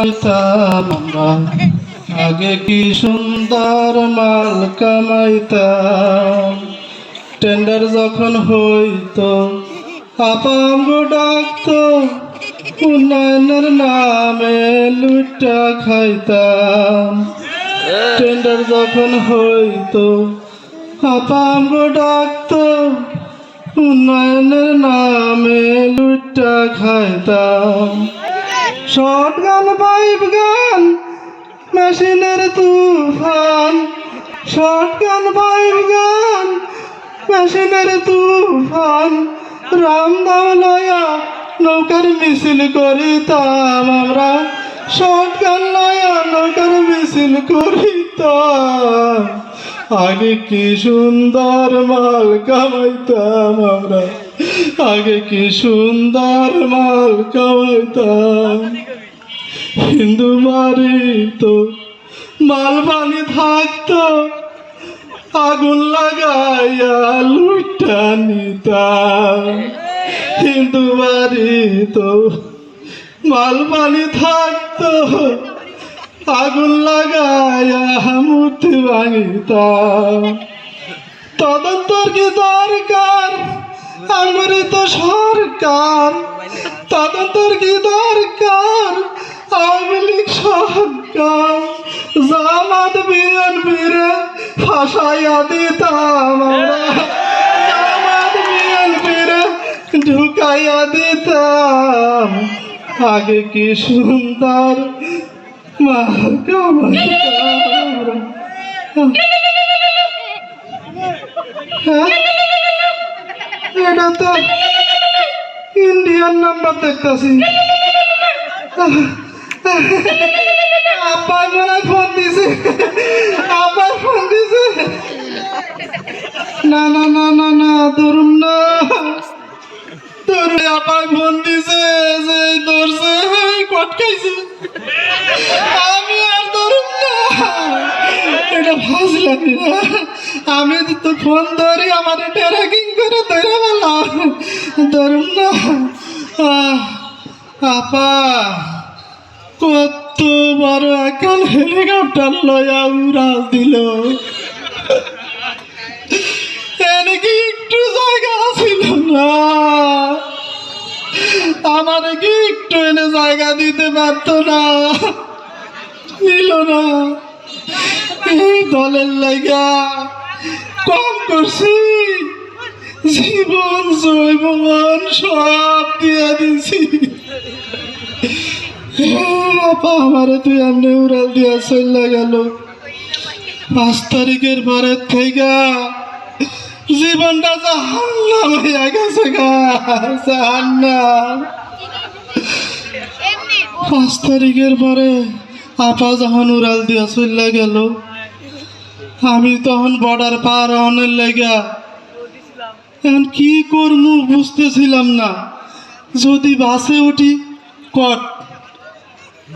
পাইতাম আমরা আগে কি সুন্দর মাল কামাইতাম। টেন্ডার যখন হইতো আপাম ডাকতো, উন্নয়নের নামে লুটা খাইতাম। টেন্ডার যখন হইতো আপাম ডাকতো, উন্নয়নের নামে লুটা খাইতাম। শর্ট গান পাইপ গান মেশিনের তুফান, শর্ট গান পাইপ গান মেশিনের তুফান, রামদাম লয়া নৌকার মিছিল করিতাম আমরা। শর্ট গান লয়া নৌকার মিছিল করিতাম। আগে কি সুন্দর মাল কামাইতাম আমরা, আগে কি সুন্দর মাল কামাইতাম। হিন্দু বাড়ি তো মাল পানি থাকতো, আগুন লাগাইয়া লুটা নিতাম। হিন্দু বাড়ি তো মাল পানি থাকতো, আগুন লাগাইয়া মূর্তি ভাঙিতাম। তদন্তর কি দরকার, আমরা তো সরকার। তদন্তর কি দরকার, আওয়ামী লীগ সরকার। জামাত বিএনপিরে ফাঁসাইয়া দিতাম আমরা, জামাত বিএনপিরে ঢুকাইয়া দিতাম। আগে কি সুন্দর মাল কামাইতাম। এটা তো ইন্ডিয়ান নাম্বার দেখতেছি। আপাই মনে ফোন দিছে, আপাই ফোন দিছে। না না না না না, ধরুন না, ধরুন। আপাই ফোন দিছে, যে ধরছে কটকাইছে। আমি আর ধরুন না, এটা ফাজলামি না। আমি তো ফোন ধরি, আমার ট্র্যাকিং করে ধরে বললাম, ধরুন না। আপা কত বড় এখন হেলিকপ্টার লয়া উড়াল দিল। কি একটু জায়গা ছিল না, আমার কি একটু এনে জায়গা দিতে পারতো না, নিল না। এই দলের লাগা কম করছি, জীবন জৈবন সব দিয়ে দিছি। আপা আমারে তুই এমনি উড়াল দিয়া চলে গেল। 5 তারিখের পরের থেকে জীবনটা জাহান্নাম হইয়া গেছে গা, জাহান্নাম। 5 তারিখের পরে আপা যখন উড়াল দিয়া চলে গেল, আমি তখন বর্ডার পার হওয়ার লেগা এখন কি করবো বুঝতেছিলাম না। যদি বাসে উঠি কট,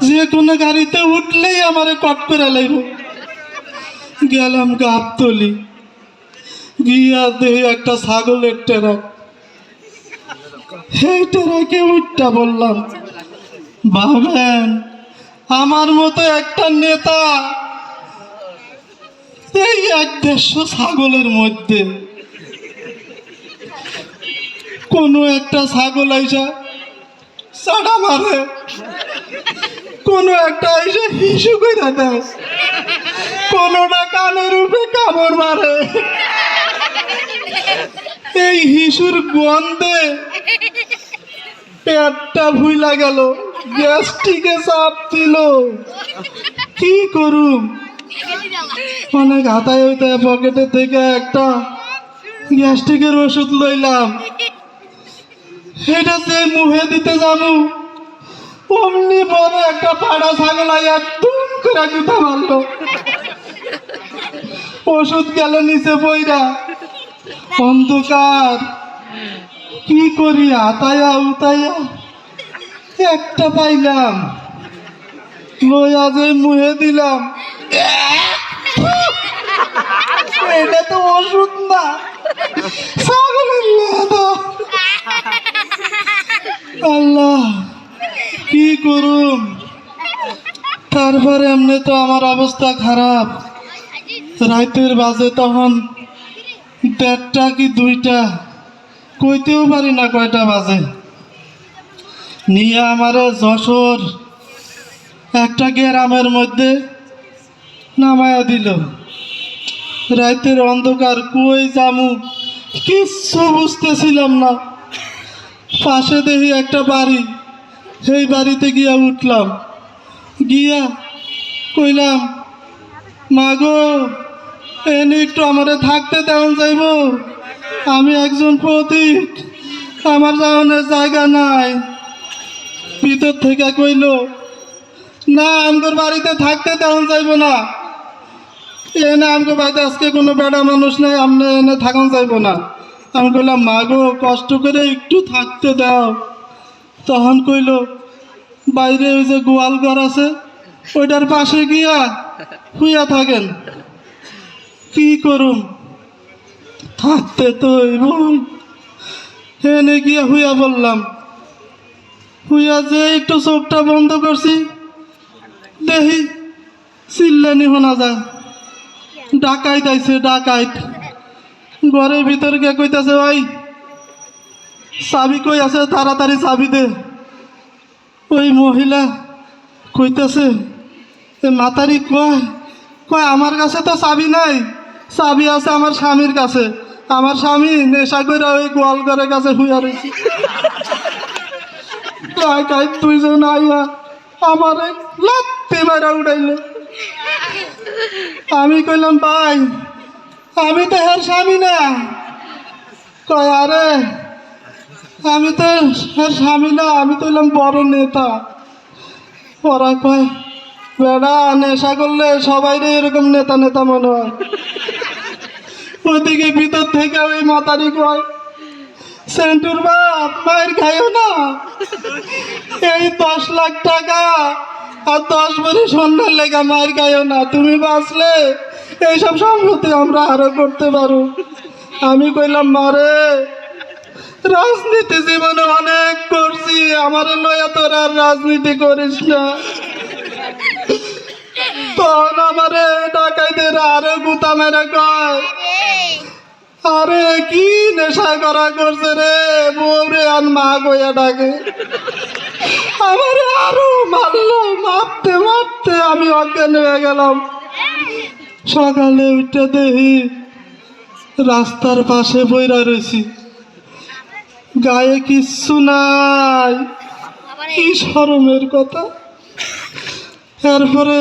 যে কোনো গাড়িতে উঠলেই আমারে কট করে লাগব। গেলাম গাবতলি, গিয়া দেহে একটা ছাগলের ট্রাক। সেই ট্রাকে উঠটা বললাম, ভাবেন আমার মতো একটা নেতা এই 150 ছাগলের মধ্যে কোনো একটা ছাগল আইসা চাড়া মারে, কোনো একটা আইসা হিসু কইরা দেয়, কোনোটা কানের উপরে কামড় মারে। এই হিসুর গন্ধে পেটটা ভুইলা গেল, গ্যাস্ট্রিকে চাপ দিল। কি করুম, অনেক হাতায় হইতায় পকেটে থেকে একটা গ্যাস্ট্রিকের ওষুধ লইলাম। এটা যে মুখে দিতে যাবো, অমনি বড় একটা পাড়া ছাগল একদম করে গুতা মারলো। ওষুধ গেল নিচে পইরা, অন্ধকার। কি করি, হাতায়া উতাইয়া একটা পাইলাম, লইয়া যে মুহে দিলাম। এটা তো ওষুধ না, ছাগলের লেদা। আল্লাহ কি করুম, তারপরে এমনি তো আমার অবস্থা খারাপ। রাতের বাজে তখন 1:30 কি 2টা, কইতেও পারি না কয়টা বাজে। নিয়ে আমারে যশোর একটা গ্রামের মধ্যে নামায়া দিল। রাতের অন্ধকার, কই যামু কিচ্ছু বুঝতেছিলাম না। পাশে দেখি একটা বাড়ি, সেই বাড়িতে গিয়া উঠলাম। গিয়া কইলাম, মা গো, এনে একটু আমারে থাকতে দেওয়া যাইব? আমি একজন পথিক, আমার যাওয়ানোর জায়গা নাই। ভিতর থেকে কইল, না, আমগোর বাড়িতে থাকতে দেওয়া যাইব না। এনে আমগো বাড়িতে আজকে কোনো বেড়া মানুষ নাই, আমনে এনে থাকুন যাইব না। আমি কইলাম, মা গো, কষ্ট করে একটু থাকতে দাও। তখন কইল, বাইরে ওই যে গোয়াল ঘর আছে, ওইটার পাশে গিয়া হুইয়া থাকেন। কি করুম, থাকতে তো হইব। এনে গিয়া হুইয়া বললাম। হুইয়া যে একটু চোখটা বন্ধ করছি, দেখি চিল্লানি শোনা যায়। ডাকাইত আইছে, ডাকাইত। ঘরের ভিতরে গিয়ে কইতাছে, ওই চাবি কই আছে, তাড়াতাড়ি চাবি দে। ওই মহিলা কইতাছে, মাতারি কয় কয় আমার কাছে তো চাবি নাই, চাবি আছে আমার স্বামীর কাছে। আমার স্বামী নেশা করে ওই গোয়াল ঘরের কাছে শুয়ে রয়েছে। ডাকাইত 2 জন আইয়া আমারে লাত্তি মারা উঠাইল। আমি কইলাম, ভাই, আমি তো হের স্বামী না। কয়, আরে আমি তো হের স্বামী না, আমি তো হইলাম বড় নেতা। ওরা কয়, বেড়া, নেশা করলে সবাই এরকম নেতা নেতা মনে হয়। ওইদিকে ভিতর থেকে ওই মাতারি কয়, সেন্টুর বাপ, মায়ের খাইও না। এই 10 লাখ টাকা আর 10 ভরি স্বর্ণের লেগা মায়ের খাইও না। তুমি বাঁচলে এইসব সম্পত্তি আমরা আরো করতে পারো। আমি কইলাম, মারে, রাজনীতি জীবনে অনেক করছি, আমার লইয়া তোর আর রাজনীতি করিস না। তখন আমারে ডাকাইদের আরো গুতা মেরে কয়, আরে কি নেশা করা করছে রে, বউরে আর মা কইয়া ডাকে। আমার আরো মারলো, মারতে মারতে আমি অজ্ঞান হয়ে গেলাম। সকালে উঠে দেখি রাস্তার পাশে বইরা রয়েছি, গায়ে কিচ্ছু নাই। কি শরমের কথা। এরপরে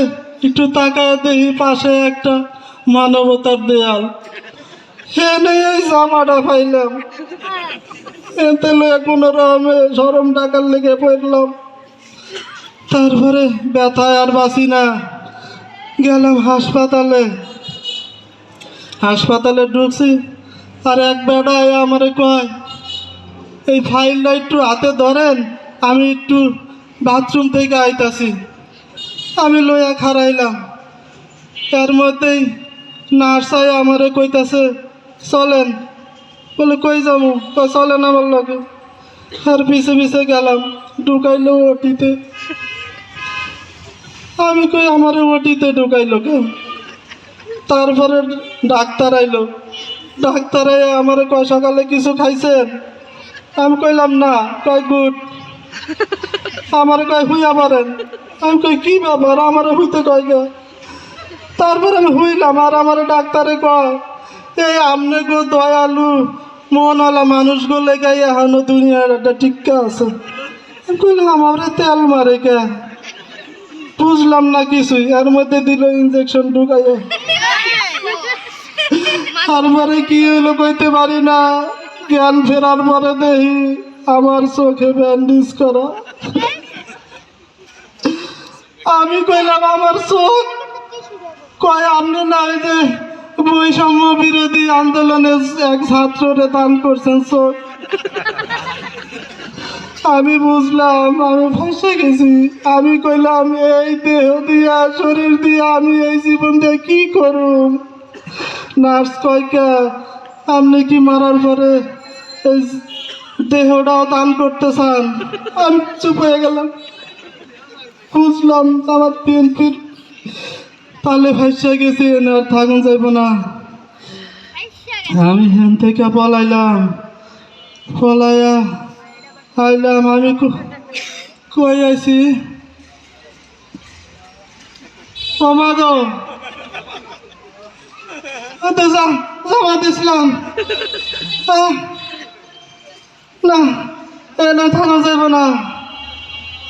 একটু তাকায় দেখি পাশে একটা মানবতার দেয়াল। এনে এই জামাটা পাইলাম, এতে লয়ে কোনো রকমে শরম টাকার লেগে পড়লাম। তারপরে ব্যথায় আর বাঁচি না, গেলাম হাসপাতালে। হাসপাতালে ঢুকছি, আর এক বেড়ায় আমারে কয়, এই ফাইলটা একটু হাতে ধরেন, আমি একটু বাথরুম থেকে আইতাছি। আমি লইয়া খারাইলাম। এর মধ্যেই নার্সাই আমারে কইতাছে, চলেন। বলে, কই যাবো? চলেন আমার লগে। আর পিছে পিছে গেলাম, ঢুকাইলো ওটিতে। আমি কই, আমারে ওটিতে ঢুকাইলো কেন? তারপরে ডাক্তার আইলো। ডাক্তারে আমারে কয়, সকালে কিছু খাইছেন? আমি কইলাম না। কয়, গুড। আমারে কয়, হুইয়া পারেন। আমি কই, কি ব্যাপার, আমারে হুইতে কয় গে? তারপরে আমি হুইলাম। আর আমারে ডাক্তারে কয়, এই আমনে গো দয়ালু মনওয়ালা মানুষগুলো লেগাই এখনো দুনিয়ার একটা টিক্কা আছে। আমি কইলাম, আমারে তেল মারে কে? বুঝলাম না কিছুই। এর মধ্যে দিল ইঞ্জেকশন ঢুকাইয়া। তারপরে কি হইলো কইতে পারি না। জ্ঞান ফেরার পরে দেখি আমার চোখে ব্যান্ডেজ করা। আমি কইলাম, আমার চোখ? কয়, আপনি না ওই যে বৈষম্য বিরোধী আন্দোলনের এক ছাত্ররে দান করছেন চোখ। আমি বুঝলাম আমি ফসে গেছি। আমি কইলাম, এই দেহ দিয়া, শরীর দিয়া আমি এই জীবন দিয়ে কি করুম? নার্স কয়, কে আপনি কি মারার পরে এই দেহটাও দান করতে চান? আমি চুপ হয়ে গেলাম। খুঁজলাম আমার বিএনপির তালে ভাইসা গেছে আর থাকুন যাইব না। আমি হেন থেকে পলাইলাম, পলাইয়া আইলাম। আমি কই আইছি কমাদো জমা দিছিলাম। না এনে থাকা যাইব না।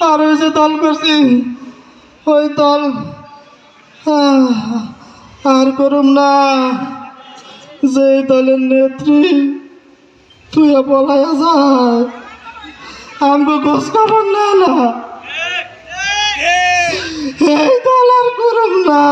আর ওই যে দল করছি ওই দল আর করুম না। যে দলের নেত্রী তুই পলাইয়া যায় আমাকে খোঁজ খবর না না এই দল আর করুম না।